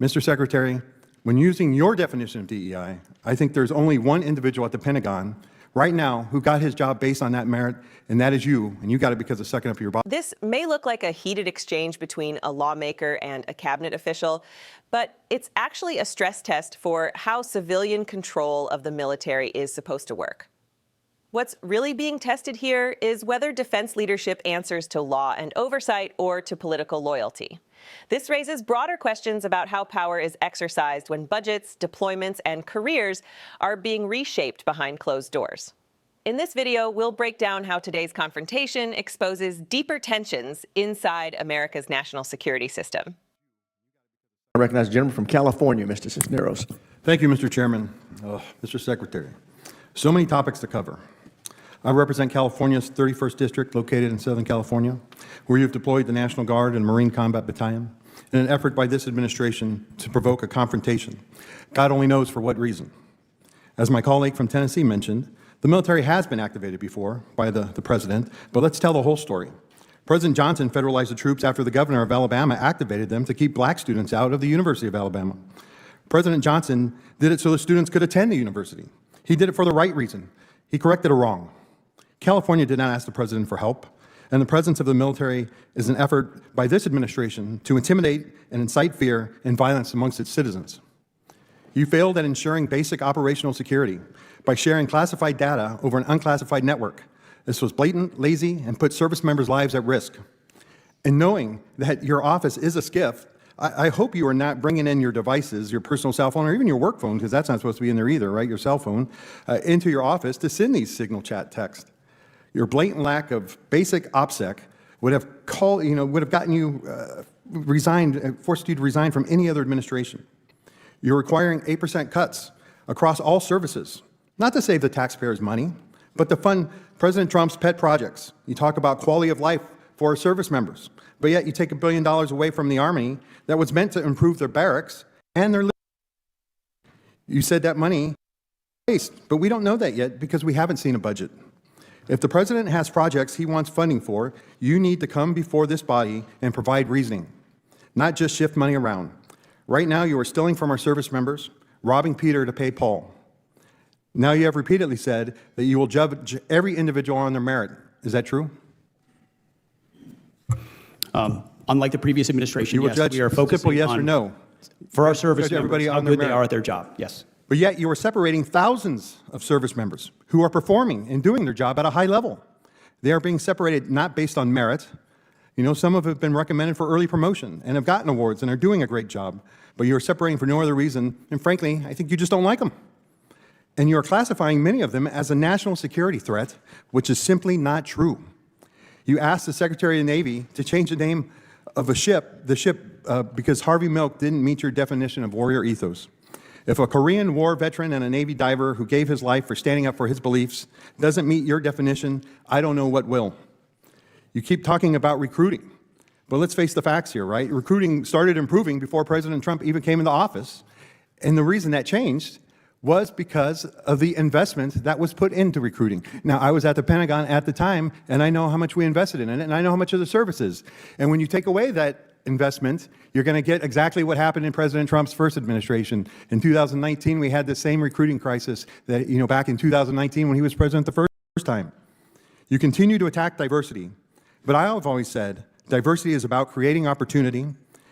Mr. Secretary, when using your definition of DEI, I think there's only one individual at the Pentagon right now who got his job based on that merit, and that is you, and you got it because of sucking up your boss. This may look like a heated exchange between a lawmaker and a cabinet official, but it's actually a stress test for how civilian control of the military is supposed to work. What's really being tested here is whether defense leadership answers to law and oversight or to political loyalty. This raises broader questions about how power is exercised when budgets, deployments, and careers are being reshaped behind closed doors. In this video, we'll break down how today's confrontation exposes deeper tensions inside America's national security system. I recognize the gentleman from California, Mr. Cisneros. Thank you, Mr. Chairman. Mr. Secretary, so many topics to cover. I represent California's 31st District, located in Southern California, where you've deployed the National Guard and Marine Combat Battalion in an effort by this administration to provoke a confrontation. God only knows for what reason. As my colleague from Tennessee mentioned, the military has been activated before by the president, but let's tell the whole story. President Johnson federalized the troops after the governor of Alabama activated them to keep black students out of the University of Alabama. President Johnson did it so the students could attend the university. He did it for the right reason. He corrected a wrong. California did not ask the president for help, and the presence of the military is an effort by this administration to intimidate and incite fear and violence amongst its citizens. You failed at ensuring basic operational security by sharing classified data over an unclassified network. This was blatant, lazy, and put service members' lives at risk. And knowing that your office is a SCIF, I hope you are not bringing in your devices, your personal cell phone, or even your work phone, because that's not supposed to be in there either, right, your cell phone, into your office to send these signal chat texts. Your blatant lack of basic OPSEC would have gotten you forced you to resign from any other administration. You're requiring 8% cuts across all services, not to save the taxpayers' money, but to fund President Trump's pet projects. You talk about quality of life for our service members, but yet you take $1 billion away from the Army that was meant to improve their barracks and their. You said that money waste, but we don't know that yet because we haven't seen a budget. If the president has projects he wants funding for, you need to come before this body and provide reasoning, not just shift money around. Right now, you are stealing from our service members, robbing Peter to pay Paul. Now you have repeatedly said that you will judge every individual on their merit. Is that true? Unlike the previous administration, you will yes, judge we are focusing simple yes on, or no. for our service everybody members, how on their good they merit. are at their job, yes. But yet you are separating thousands of service members who are performing and doing their job at a high level. They are being separated not based on merit. You know, some of them have been recommended for early promotion and have gotten awards and are doing a great job, but you are separating for no other reason, and frankly, I think you just don't like them. And you are classifying many of them as a national security threat, which is simply not true. You asked the Secretary of the Navy to change the name of the ship, because Harvey Milk didn't meet your definition of warrior ethos. If a Korean War veteran and a Navy diver who gave his life for standing up for his beliefs doesn't meet your definition, I don't know what will. You keep talking about recruiting, but let's face the facts here, right? Recruiting started improving before President Trump even came into office, and the reason that changed was because of the investment that was put into recruiting. Now, I was at the Pentagon at the time, and I know how much we invested in it, and I know how much of the services. And when you take away that investment, you're going to get exactly what happened in President Trump's first administration. In 2019, we had the same recruiting crisis that, back in 2019 when he was president the first time. You continue to attack diversity, but I have always said diversity is about creating opportunity,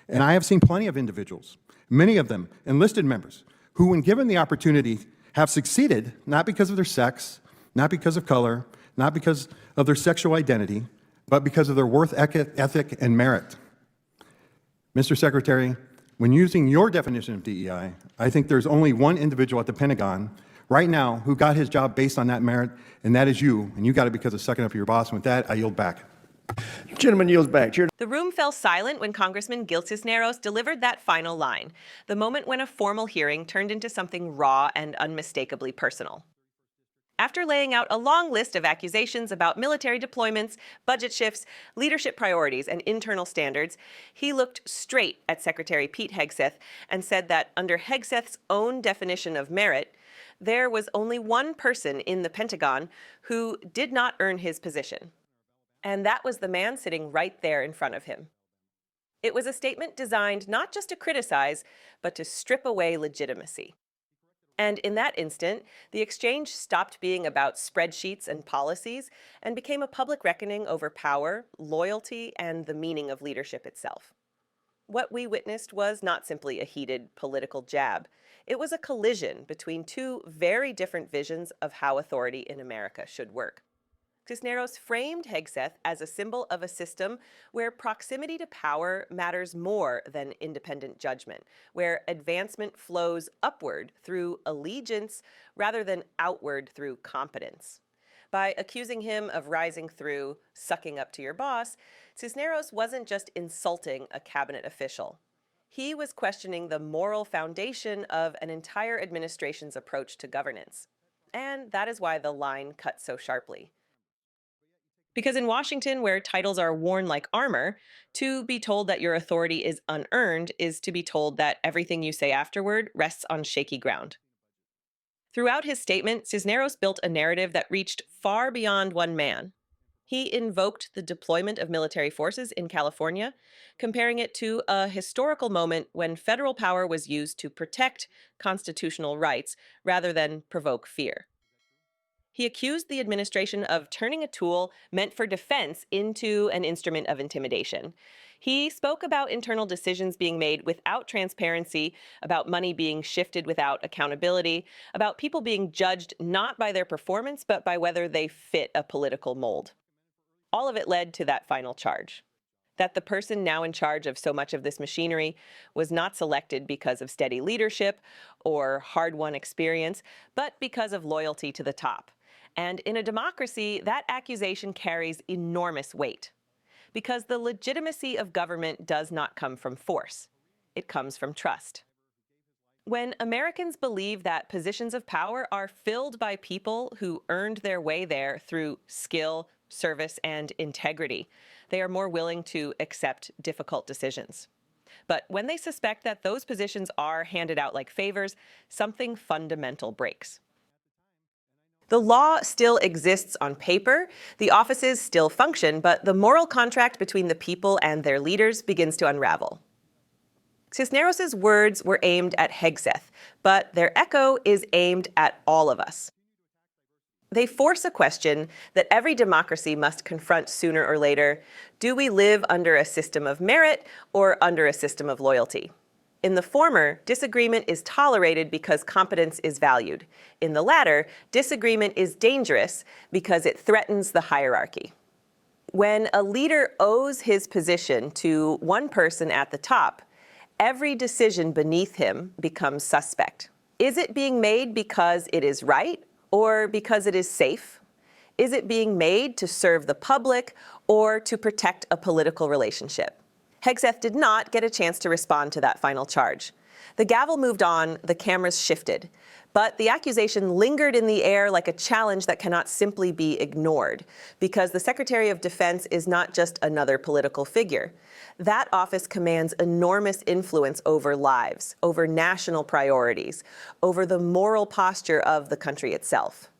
and I have seen plenty of individuals, many of them enlisted members, who, when given the opportunity, have succeeded not because of their sex, not because of color, not because of their sexual identity, but because of their worth ethic and merit. Mr. Secretary, when using your definition of DEI, I think there's only one individual at the Pentagon right now who got his job based on that merit, and that is you, and you got it because of sucking up your boss. And with that, I yield back. Gentleman yields back. The room fell silent when Congressman Gil Cisneros delivered that final line, the moment when a formal hearing turned into something raw and unmistakably personal. After laying out a long list of accusations about military deployments, budget shifts, leadership priorities, and internal standards, he looked straight at Secretary Pete Hegseth and said that under Hegseth's own definition of merit, there was only one person in the Pentagon who did not earn his position. And that was the man sitting right there in front of him. It was a statement designed not just to criticize, but to strip away legitimacy. And in that instant, the exchange stopped being about spreadsheets and policies and became a public reckoning over power, loyalty, and the meaning of leadership itself. What we witnessed was not simply a heated political jab. It was a collision between two very different visions of how authority in America should work. Cisneros framed Hegseth as a symbol of a system where proximity to power matters more than independent judgment, where advancement flows upward through allegiance rather than outward through competence. By accusing him of rising through sucking up to your boss, Cisneros wasn't just insulting a cabinet official. He was questioning the moral foundation of an entire administration's approach to governance. And that is why the line cut so sharply. Because in Washington, where titles are worn like armor, to be told that your authority is unearned is to be told that everything you say afterward rests on shaky ground. Throughout his statement, Cisneros built a narrative that reached far beyond one man. He invoked the deployment of military forces in California, comparing it to a historical moment when federal power was used to protect constitutional rights rather than provoke fear. He accused the administration of turning a tool meant for defense into an instrument of intimidation. He spoke about internal decisions being made without transparency, about money being shifted without accountability, about people being judged not by their performance, but by whether they fit a political mold. All of it led to that final charge. That the person now in charge of so much of this machinery was not selected because of steady leadership or hard-won experience, but because of loyalty to the top. And in a democracy, that accusation carries enormous weight. Because the legitimacy of government does not come from force. It comes from trust. When Americans believe that positions of power are filled by people who earned their way there through skill, service, and integrity, they are more willing to accept difficult decisions. But when they suspect that those positions are handed out like favors, something fundamental breaks. The law still exists on paper, the offices still function, but the moral contract between the people and their leaders begins to unravel. Cisneros' words were aimed at Hegseth, but their echo is aimed at all of us. They force a question that every democracy must confront sooner or later. Do we live under a system of merit or under a system of loyalty? In the former, disagreement is tolerated because competence is valued. In the latter, disagreement is dangerous because it threatens the hierarchy. When a leader owes his position to one person at the top, every decision beneath him becomes suspect. Is it being made because it is right or because it is safe? Is it being made to serve the public or to protect a political relationship? Hegseth did not get a chance to respond to that final charge. The gavel moved on, the cameras shifted, but the accusation lingered in the air like a challenge that cannot simply be ignored, because the Secretary of Defense is not just another political figure. That office commands enormous influence over lives, over national priorities, over the moral posture of the country itself.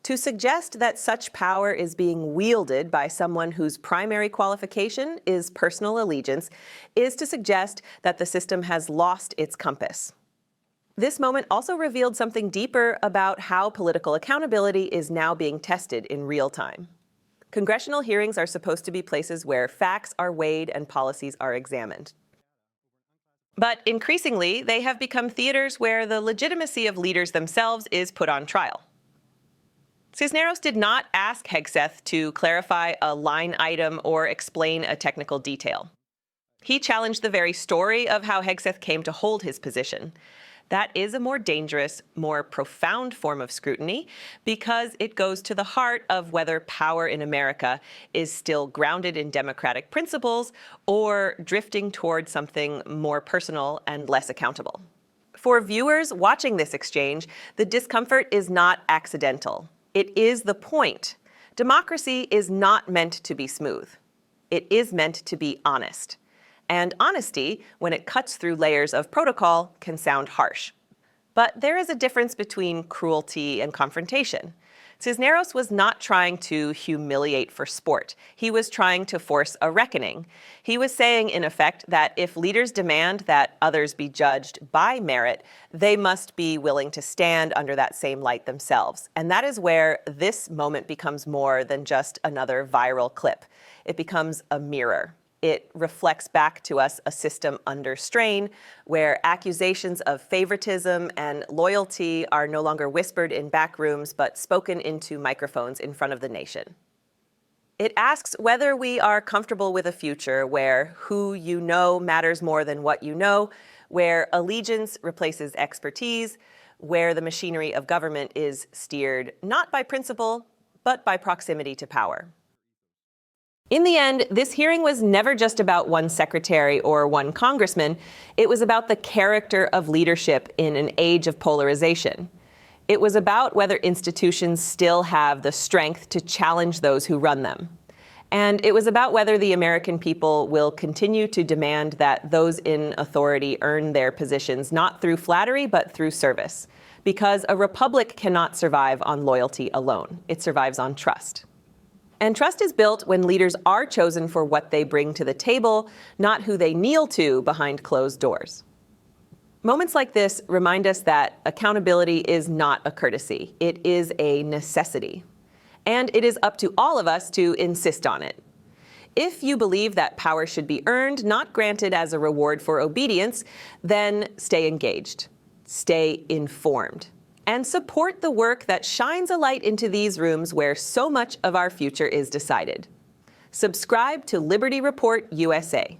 To suggest that such power is being wielded by someone whose primary qualification is personal allegiance is to suggest that the system has lost its compass. This moment also revealed something deeper about how political accountability is now being tested in real time. Congressional hearings are supposed to be places where facts are weighed and policies are examined. But increasingly, they have become theaters where the legitimacy of leaders themselves is put on trial. Cisneros did not ask Hegseth to clarify a line item or explain a technical detail. He challenged the very story of how Hegseth came to hold his position. That is a more dangerous, more profound form of scrutiny because it goes to the heart of whether power in America is still grounded in democratic principles or drifting toward something more personal and less accountable. For viewers watching this exchange, the discomfort is not accidental. It is the point. Democracy is not meant to be smooth. It is meant to be honest. And honesty, when it cuts through layers of protocol, can sound harsh. But there is a difference between cruelty and confrontation. Cisneros was not trying to humiliate for sport. He was trying to force a reckoning. He was saying, in effect, that if leaders demand that others be judged by merit, they must be willing to stand under that same light themselves. And that is where this moment becomes more than just another viral clip. It becomes a mirror. It reflects back to us a system under strain where accusations of favoritism and loyalty are no longer whispered in back rooms but spoken into microphones in front of the nation. It asks whether we are comfortable with a future where who you know matters more than what you know, where allegiance replaces expertise, where the machinery of government is steered not by principle, but by proximity to power. In the end, this hearing was never just about one secretary or one congressman. It was about the character of leadership in an age of polarization. It was about whether institutions still have the strength to challenge those who run them. And it was about whether the American people will continue to demand that those in authority earn their positions not through flattery, but through service. Because a republic cannot survive on loyalty alone. It survives on trust. And trust is built when leaders are chosen for what they bring to the table, not who they kneel to behind closed doors. Moments like this remind us that accountability is not a courtesy. It is a necessity. And it is up to all of us to insist on it. If you believe that power should be earned, not granted as a reward for obedience, then stay engaged, stay informed, and support the work that shines a light into these rooms where so much of our future is decided. Subscribe to Liberty Report USA.